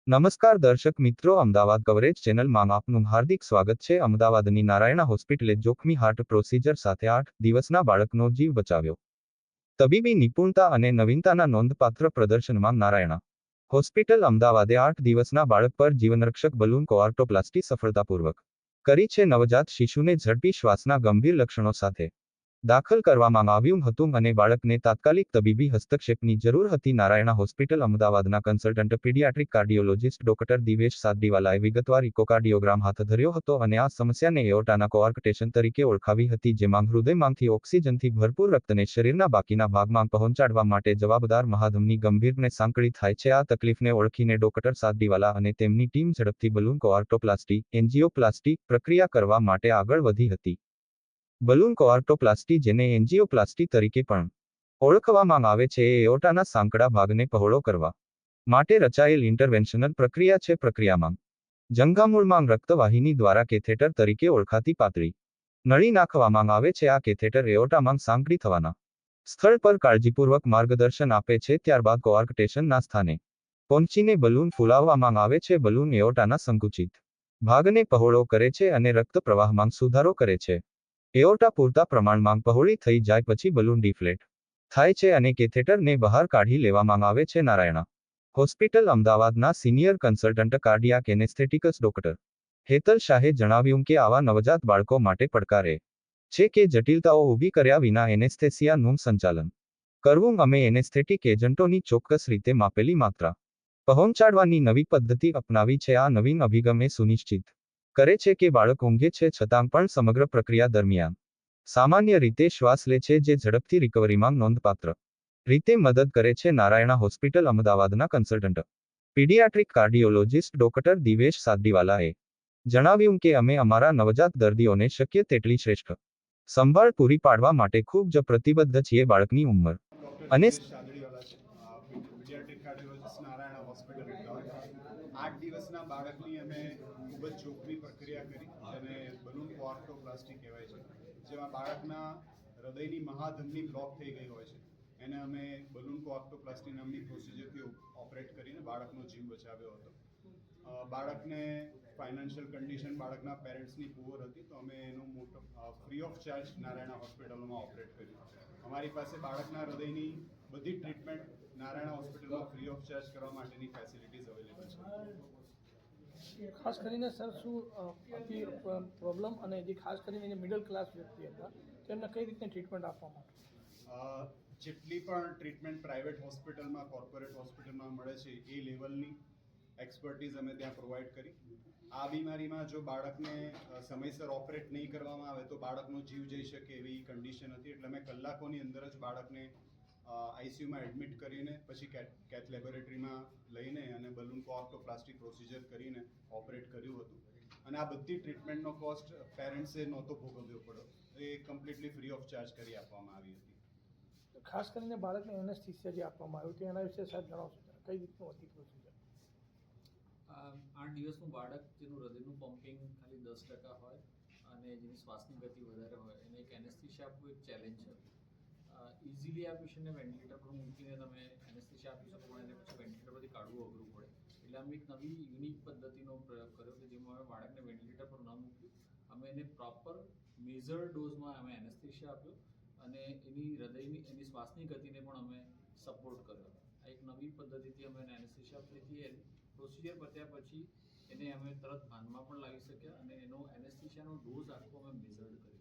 નમસ્કાર દર્શક મિત્રો, અમદાવાદ કવરેજ ચેનલમાં આપનું હાર્દિક સ્વાગત છે। અમદાવાદની નારાયણા હોસ્પિટલે જોખમી હાર્ટ પ્રોસિજર સાથે 8 દિવસના બાળકનો જીવ બચાવ્યો। તબીબી નિપુણતા અને નવીનતાના નોંધપાત્ર પ્રદર્શનમાં નારાયણા હોસ્પિટલ અમદાવાદે 8 દિવસના બાળક પર જીવનરક્ષક બલૂન કોઆર્ટોપ્લાસ્ટી સફળતાપૂર્વક કરી છે। નવજાત શિશુને ઝડપી શ્વાસના ગંભીર લક્ષણો સાથે દાખલ કરવામાં આવ્યું હતું અને બાળકને તાત્કાલિક તબીબી હસ્તક્ષેપની જરૂર હતી। નારાયણા હોસ્પિટલ અમદાવાદના consultant paediatric cardiologist doctor Divesh સાદડીવાલાએ વિગતવાર ઇકોકાર્ડિયોગ્રામ હાથ ધર્યો હતો અને આ સમસ્યાને એઓર્ટાના કોઆર્કટેશન તરીકે ઓળખાવી હતી, જેમાં હૃદયમાંથી ઓક્સિજનથી ભરપૂર રક્તને શરીરના બાકીના ભાગમાં પહોંચાડવા માટે જવાબદાર મહાધમની ગંભીરને સાંકળી થાય છે। આ તકલીફને ઓળખીને ડોક્ટર સાદડીવાલા અને તેમની ટીમ ઝડપથી બલૂન કોઆર્ટોપ્લાસ્ટી એન્જિયોપ્લાસ્ટી પ્રક્રિયા કરવા માટે આગળ વધી હતી। બલૂન કોઆર્ટોપ્લાસ્ટી, જેને એન્જિયોપ્લાસ્ટી તરીકે પણ ઓળખવામાં આવે છે, એ એઓર્ટાના સાંકડા ભાગને પહોળો કરવા માટે રચાયેલ ઇન્ટરવેન્શનલ પ્રક્રિયા છે। પ્રક્રિયામાં જંઘામૂળમાં રક્તવાહિની દ્વારા કેથેટર તરીકે ઓળખાતી પાતળી નળી નાખવામાં આવે છે। આ કેથેટર એઓર્ટામાં સાંકડી થવાના સ્થળ પર કાળજીપૂર્વક માર્ગદર્શન આપે છે। ત્યારબાદ કોઆર્કટેશનના સ્થાને પહોંચીને બલૂન ફૂલાવવામાં આવે છે। બલૂન એઓર્ટાના સંકુચિત ભાગને પહોળો કરે છે અને રક્ત પ્રવાહમાં સુધારો કરે છે। એઓર્ટા પૂરતા પ્રમાણમાં પહોળી થઈ જાય પછી બલૂન ડિફ્લેટ થાય છે અને કેથેટરને બહાર કાઢી લેવામાં આવે છે। નારાયણા હોસ્પિટલ અમદાવાદના senior consultant cardiac anaesthetics doctor Hetal શાહે જણાવ્યું કે આવા નવજાત બાળકો માટે પડકાર એ છે કે જટિલતાઓ ઊભી કર્યા વિના એનેસ્થેસિયાનું સંચાલન કરવું। અમે એનેસ્થેટિક એજન્ટોની ચોક્કસ રીતે માપેલી માત્રા પહોંચાડવાની નવી પદ્ધતિ અપનાવી છે। આ નવીન અભિગમ એ સુનિશ્ચિત કરે છે કે બાળક ઊંઘે છે છતાં પણ સમગ્ર પ્રક્રિયા દરમિયાન સામાન્ય રીતે શ્વાસ લે છે, જે ઝડપથી રિકવરીમાં નોંધપાત્ર રીતે મદદ કરે છે। નારાયણા હોસ્પિટલ અમદાવાદના consultant paediatric cardiologist doctor Divesh સાદડીવાલાએ જણાવ્યું કે અમે અમારા નવજાત દર્દીઓને શક્ય તેટલી શ્રેષ્ઠ સંભાળ પૂરી પાડવા માટે ખૂબ જ પ્રતિબદ્ધ છીએ। બાળકની ઉંમર અને paediatric cardiologist Narayana hospital Ahmedabad 8 દિવસના બાળકની અમે ખૂબ જ જોખમી પ્રક્રિયા કરી, જેને બલૂન કોઆર્ટોપ્લાસ્ટી કહેવાય છે, જેમાં બાળકના હૃદયની મહાધમની બ્લોક થઈ ગઈ હોય છે, એને અમે બલૂન કોઆર્ટોપ્લાસ્ટી નામની પ્રોસિજરથી ઓપરેટ કરીને બાળકનો જીવ બચાવ્યો હતો। બાળકને ફાઇનાન્શિયલ કન્ડિશન બાળકના પેરેન્ટ્સની પુઅર હતી, તો અમે એનું મોટો ફ્રી ઓફ ચાર્જ નારાયણા હોસ્પિટલમાં ઓપરેટ કર્યું। અમારી પાસે બાળકના હૃદયની બધી ટ્રીટમેન્ટ નારાયણા હોસ્પિટલમાં ફ્રી ઓફ ચાર્જ કરવા માટેની ફેસિલિટીઝ અવેલેબલ છે। ખાસ કરીને સર શું હતી પ્રોબ્લેમ, અને જે ખાસ કરીને મિડલ ક્લાસ વ્યક્તિ હતા તેમને કઈ રીતની ટ્રીટમેન્ટ આપવામાં આવે? જેટલી પણ ટ્રીટમેન્ટ પ્રાઇવેટ હોસ્પિટલમાં, કોર્પોરેટ હોસ્પિટલમાં મળે છે, એ લેવલની એક્સપર્ટીઝ અમે ત્યાં પ્રોવાઈડ કરી। આ બીમારીમાં જો બાળકને સમયસર ઓપરેટ નહીં કરવામાં આવે તો બાળકનો જીવ જઈ શકે એવી કન્ડિશન હતી, એટલે અમે કલાકોની અંદર જ બાળકને આઈસીયુમાં એડમિટ કરીને પછી કેથ લેબોરેટરીમાં લઈને અને બલૂન કોઆર્ટોપ્લાસ્ટી પ્રોસિજર કરીને ઓપરેટ કર્યું હતું। અને આ બધી ટ્રીટમેન્ટનો કોસ્ટ પેરેન્ટ્સે નહોતો ભોગવવો પડ્યો, એ કમ્પ્લીટલી ફ્રી ઓફ ચાર્જ કરી આપવામાં આવી હતી। ખાસ કરીને બાળકને એનેસ્થેસિયા જે આપવામાં આવ્યું હતું એના વિશે સાહેબ જણાવશો, કઈ રીતનું હતી પ્રોસિજર? 8 દિવસનું બાળક જેનું હૃદયનું પમ્પિંગ ખાલી 10% હોય અને જેની શ્વાસની ગતિ વધારે હોય એને એક એનેસ્થેસિયા આપવું એક ચેલેન્જ છે। ઇઝીલી આ પેશન્ટને વેન્ટિલેટર પર મૂકીને તમે એનેસ્થેસિયા આપી શકો, પણ એને પછી વેન્ટિલેટર પરથી કાઢવું અઘરું પડે, એટલે અમે એક નવી યુનિક પદ્ધતિનો પ્રયોગ કર્યો કે જેમાં અમે બાળકને વેન્ટિલેટર પર ન મૂક્યું, અમે એને પ્રોપર મેઝર ડોઝમાં અમે એનેસ્થેસિયા આપ્યો અને એની હૃદયની એની શ્વાસની ગતિને પણ અમે સપોર્ટ કર્યો। આ એક નવી પદ્ધતિથી અમે એને એનેસ્થેસિયા આપી હતી। પ્રોસિજર પત્યા પછી એને અમે તરત ભાનમાં પણ લાવી શક્યા અને એનો એનેસ્થેસિયાનો ડોઝ આખો અમે મેઝર્ડ કર્યો।